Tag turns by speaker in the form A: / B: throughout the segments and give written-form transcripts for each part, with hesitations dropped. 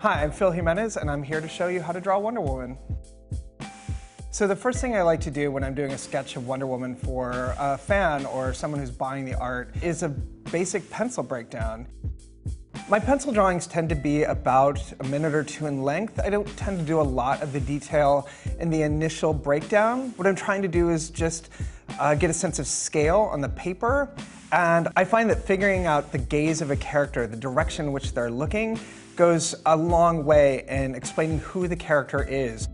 A: Hi, I'm Phil Jimenez, and I'm here to show you how to draw Wonder Woman. So the first thing I like to do when I'm doing a sketch of Wonder Woman for a fan or someone who's buying the art is a basic pencil breakdown. My pencil drawings tend to be about a minute or two in length. I don't tend to do a lot of the detail in the initial breakdown. What I'm trying to do is just get a sense of scale on the paper, and I find that figuring out the gaze of a character, the direction in which they're looking, goes a long way in explaining who the character is.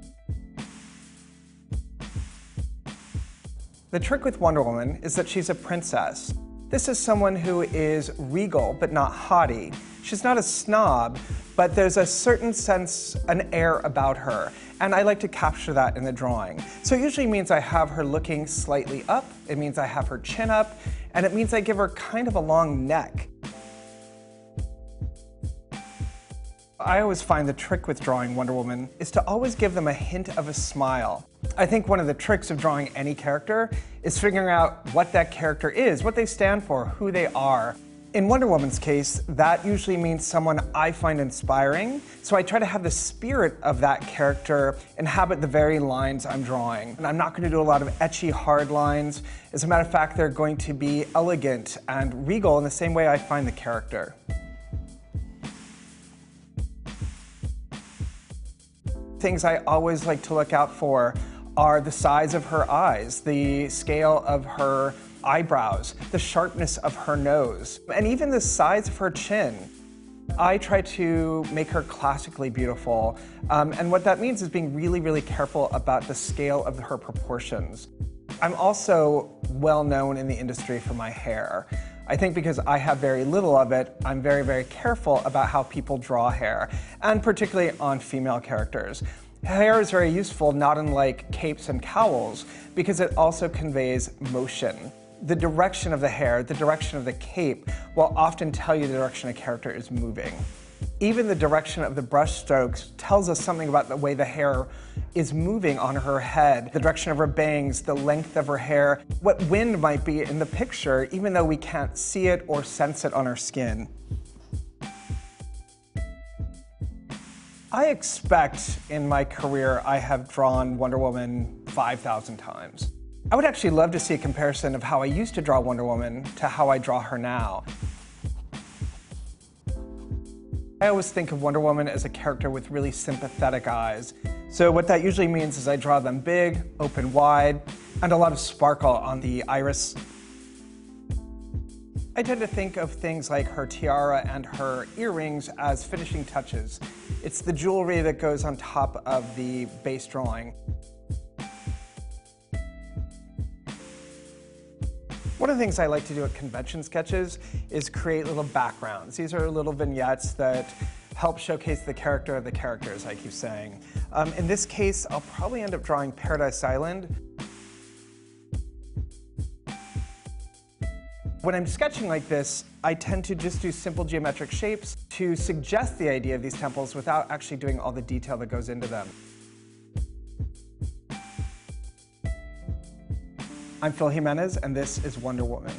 A: The trick with Wonder Woman is that she's a princess. This is someone who is regal but not haughty. She's not a snob, but there's a certain sense, an air about her, and I like to capture that in the drawing. So it usually means I have her looking slightly up, it means I have her chin up, and it means I give her kind of a long neck. I always find the trick with drawing Wonder Woman is to always give them a hint of a smile. I think one of the tricks of drawing any character is figuring out what that character is, what they stand for, who they are. In Wonder Woman's case, that usually means someone I find inspiring, so I try to have the spirit of that character inhabit the very lines I'm drawing. And I'm not going to do a lot of etchy, hard lines. As a matter of fact, they're going to be elegant and regal in the same way I find the character. Things I always like to look out for are the size of her eyes, the scale of her eyebrows, the sharpness of her nose, and even the size of her chin. I try to make her classically beautiful, and what that means is being really, really careful about the scale of her proportions. I'm also well known in the industry for my hair. I think because I have very little of it, I'm very, very careful about how people draw hair, and particularly on female characters. Hair is very useful, not unlike capes and cowls, because it also conveys motion. The direction of the hair, the direction of the cape, will often tell you the direction a character is moving. Even the direction of the brush strokes tells us something about the way the hair is moving on her head, the direction of her bangs, the length of her hair, what wind might be in the picture, even though we can't see it or sense it on our skin. I expect in my career I have drawn Wonder Woman 5,000 times. I would actually love to see a comparison of how I used to draw Wonder Woman to how I draw her now. I always think of Wonder Woman as a character with really sympathetic eyes. So what that usually means is I draw them big, open wide, and a lot of sparkle on the iris. I tend to think of things like her tiara and her earrings as finishing touches. It's the jewelry that goes on top of the base drawing. One of the things I like to do at convention sketches is create little backgrounds. These are little vignettes that help showcase the character of the characters, I keep saying. In this case, I'll probably end up drawing Paradise Island. When I'm sketching like this, I tend to just do simple geometric shapes to suggest the idea of these temples without actually doing all the detail that goes into them. I'm Phil Jimenez, and this is Wonder Woman.